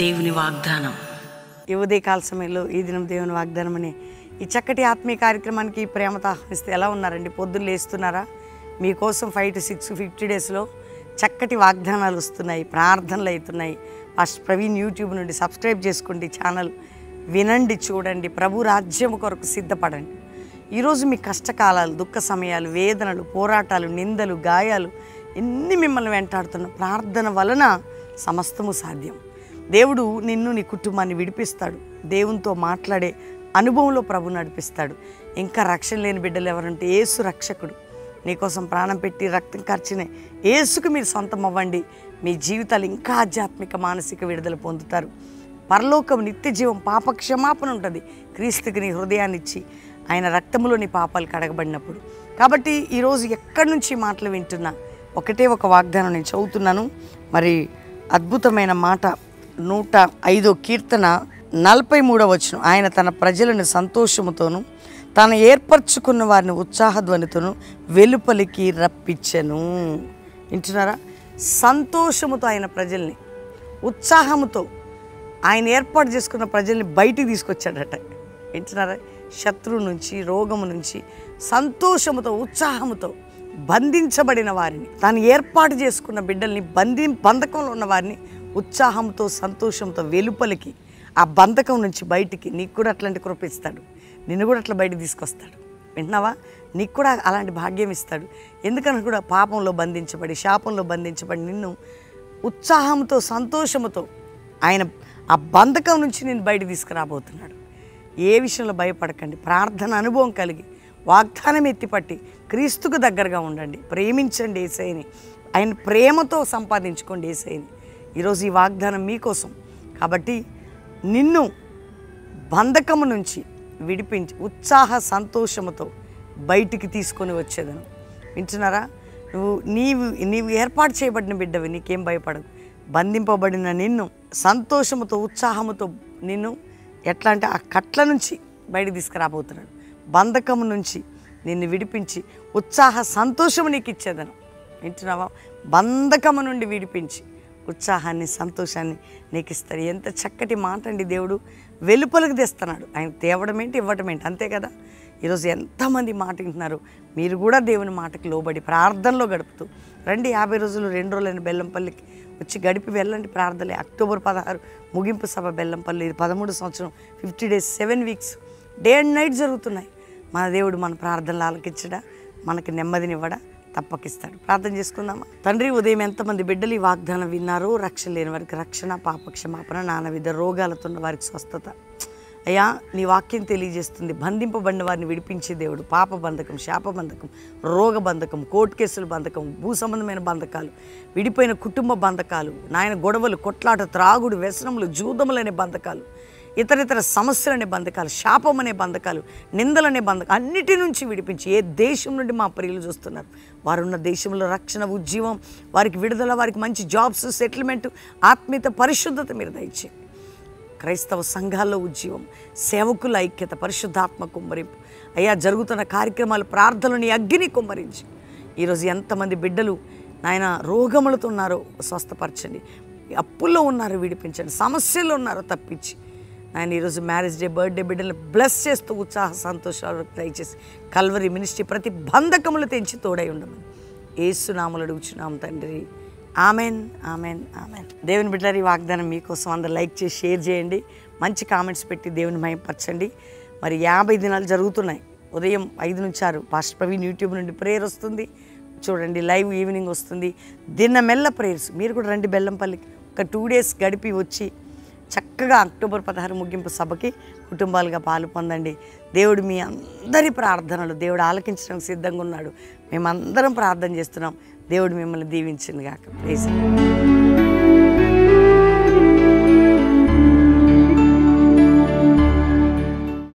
దేవుని వాగ్దానం. ఈ ఉదయకాల సమయంలో ఈ దినం దేవుని వాగ్దానం అనే ఈ చక్కటి ఆత్మీయ కార్యక్రమానికి ప్రేమతో ఆహ్వానిస్తే ఎలా ఉన్నారండి? పొద్దున్న లేస్తున్నారా? మీకోసం 5 to 6 50 డేస్లో చక్కటి వాగ్దానాలు వస్తున్నాయి, ప్రార్థనలు అవుతున్నాయి. పాస్టర్ ప్రవీణ్ యూట్యూబ్ నుండి సబ్స్క్రైబ్ చేసుకోండి, ఛానల్ వినండి, చూడండి, ప్రభు రాజ్యం కొరకు సిద్ధపడండి. ఈరోజు మీ కష్టకాలాలు, దుఃఖ సమయాలు, వేదనలు, పోరాటాలు, నిందలు, గాయాలు ఎన్ని మిమ్మల్ని వెంటాడుతున్న ప్రార్థన వలన సమస్తము సాధ్యం. దేవుడు నిన్ను, నీ కుటుంబాన్ని విడిపిస్తాడు. దేవునితో మాట్లాడే అనుభవంలో ప్రభు నడిపిస్తాడు. ఇంకా రక్షణ లేని బిడ్డలు ఎవరంటే యేసు రక్షకుడు. నీకోసం ప్రాణం పెట్టి రక్తం కార్చిన యేసుకు మీరు సొంతం అవ్వండి. మీ జీవితాలు ఇంకా ఆధ్యాత్మిక మానసిక విడుదల పొందుతారు. పరలోకం, నిత్య జీవం, పాప క్షమాపణ ఉంటుంది క్రీస్తుకి నీ హృదయాన్ని ఇచ్చి ఆయన రక్తంలో నీ పాపాలు కడగబడినప్పుడు. కాబట్టి ఈరోజు ఎక్కడి నుంచి మాటలు వింటున్నా ఒకటే ఒక వాగ్దానం నేను చదువుతున్నాను. మరి అద్భుతమైన మాట 105వ కీర్తన 43వ వచనం. ఆయన తన ప్రజలను సంతోషముతోను తాను ఏర్పరచుకున్న వారిని ఉత్సాహధ్వనితోను వెలుపలికి రప్పించెను. వింటున్నారా? సంతోషముతో ఆయన ప్రజల్ని, ఉత్సాహముతో ఆయన ఏర్పాటు చేసుకున్న ప్రజల్ని బయటికి తీసుకొచ్చాడట. వింటున్నారా? శత్రువు నుంచి, రోగము నుంచి సంతోషముతో, ఉత్సాహముతో బంధించబడిన వారిని, తాను ఏర్పాటు చేసుకున్న బిడ్డల్ని, బంధకంలో ఉన్న వారిని ఉత్సాహంతో, సంతోషంతో వెలుపలికి, ఆ బంధకం నుంచి బయటికి. నీకు కూడా అట్లాంటి కృప ఇస్తాడు, నిన్ను కూడా అట్లా బయటికి తీసుకొస్తాడు. వింటున్నావా? నీకు కూడా అలాంటి భాగ్యం ఇస్తాడు. ఎందుకని కూడా పాపంలో బంధించబడి, శాపంలో బంధించబడి నిన్ను ఉత్సాహంతో, సంతోషంతో ఆయన ఆ బంధకం నుంచి నేను బయటికి తీసుకురాబోతున్నాడు. ఏ విషయంలో భయపడకండి. ప్రార్థన అనుభవం కలిగి వాగ్దానం ఎత్తిపట్టి క్రీస్తుకు దగ్గరగా ఉండండి. ప్రేమించండి యేసయ్యని. ఆయన ప్రేమతో సంపాదించుకోండి యేసయ్యని. ఈరోజు ఈ వాగ్దానం మీకోసం. కాబట్టి నిన్ను బంధకము నుంచి విడిపించి ఉత్సాహ సంతోషముతో బయటికి తీసుకొని వచ్చేదను. వింటున్నారా? నీవు ఏర్పాటు చేయబడిన బిడ్డవి, నీకేం భయపడవు. బంధింపబడిన నిన్ను సంతోషముతో, ఉత్సాహముతో నిన్ను ఎట్లా అంటే ఆ కట్ల నుంచి బయటికి తీసుకురాబోతున్నాడు. బంధకము నుంచి నిన్ను విడిపించి ఉత్సాహ సంతోషము నీకు ఇచ్చేదను. వింటున్నావా? బంధకము నుండి విడిపించి ఉత్సాహాన్ని, సంతోషాన్ని నీకు ఇస్తాడు. ఎంత చక్కటి మాట అండి! దేవుడు వెలుపలకు తెస్తున్నాడు. ఆయన తేవడం ఏంటి, ఇవ్వటం ఏంటి, అంతే కదా. ఈరోజు ఎంతమంది మాట వింటున్నారు? మీరు కూడా దేవుని మాటకి లోబడి ప్రార్థనలో గడుపుతూ రండి. 50 రోజులు 2 రోజులైన బెల్లంపల్లికి వచ్చి గడిపి వెళ్ళండి. ప్రార్థనలే. అక్టోబర్ 16 ముగింపు సభ బెల్లంపల్లి. ఇది 13 సంవత్సరం, 50 days, 7 weeks, day and night జరుగుతున్నాయి. మన దేవుడు మన ప్రార్థనలు ఆలకించడా, మనకి నెమ్మదినివ్వడా? తప్పకిస్తాడు. ప్రార్థన చేసుకుందామా? తండ్రి, ఉదయం ఎంతమంది బిడ్డలు ఈ వాగ్దానం విన్నారో, రక్షణ లేని వారికి రక్షణ, పాప క్షమాపణ, నానావిధ రోగాలతో ఉన్న వారికి స్వస్థత. అయ్యా, నీ వాక్యం తెలియజేస్తుంది, బంధింపబడిన వారిని విడిపించే దేవుడు. పాప బంధకం, శాప బంధకం, రోగ బంధకం, కోర్టు కేసుల బంధకం, భూ సంబంధమైన బంధకాలు, విడిపోయిన కుటుంబ బంధకాలు, నాయన గొడవలు, కొట్లాట, త్రాగుడు, వ్యసనములు, జూదములనే బంధకాలు, ఇతరితర సమస్యలనే బంధకాలు, శాపం అనే బంధకాలు, నిందలనే బంధకాలు అన్నిటి నుంచి విడిపించి, ఏ దేశం నుండి మా ప్రియులు చూస్తున్నారు వారున్న దేశంలో రక్షణ, ఉజ్జీవం, వారికి విడుదల, వారికి మంచి జాబ్స్, సెటిల్మెంట్, ఆత్మీయత, పరిశుద్ధత మీరు దయచేయండి. క్రైస్తవ సంఘాల్లో ఉజ్జీవం, సేవకుల ఐక్యత, పరిశుద్ధాత్మ కుమ్మరింపు. అయ్యా, జరుగుతున్న కార్యక్రమాలు, ప్రార్థనని అగ్ని కుమ్మరించి ఈరోజు ఎంతమంది బిడ్డలు నాయన రోగములతో ఉన్నారో స్వస్థపరచండి, అప్పుల్లో ఉన్నారో విడిపించండి, సమస్యల్లో ఉన్నారో తప్పించి ఆయన ఈరోజు మ్యారేజ్ డే, బర్త్డే బిడ్డలను బ్లెస్ చేస్తూ ఉత్సాహ సంతోషాలు దయచేసి కల్వరి మినిస్ట్రీ ప్రతి బంధకములు తెంచి తోడై ఉండమని యేసు నామములో అడుగుచున్నాం తండ్రి. Amen, amen, amen. దేవుని బిడ్డలారా, ఈ వాగ్దానం మీకోసం. అందరూ లైక్ చేసి షేర్ చేయండి, మంచి కామెంట్స్ పెట్టి దేవుని మహిమపరచండి. మరి 50 దినాలు జరుగుతున్నాయి. ఉదయం 5 నుంచి 6 పాస్టర్ ప్రవీణ్ యూట్యూబ్ నుండి ప్రేయర్ వస్తుంది, చూడండి. లైవ్ ఈవినింగ్ వస్తుంది, దినమెల్ల ప్రేయర్స్. మీరు కూడా రండి బెల్లంపల్లికి. ఒక 2 days గడిపి వచ్చి చక్కగా అక్టోబర్ 16 ముగింపు సభకి కుటుంబాలుగా పాలు పొందండి. దేవుడు మీ అందరి ప్రార్థనలు దేవుడు ఆలకించడానికి సిద్ధంగా ఉన్నాడు. మేమందరం ప్రార్థన చేస్తున్నాం. దేవుడు మిమ్మల్ని దీవించింది గాక. ప్రైజ్.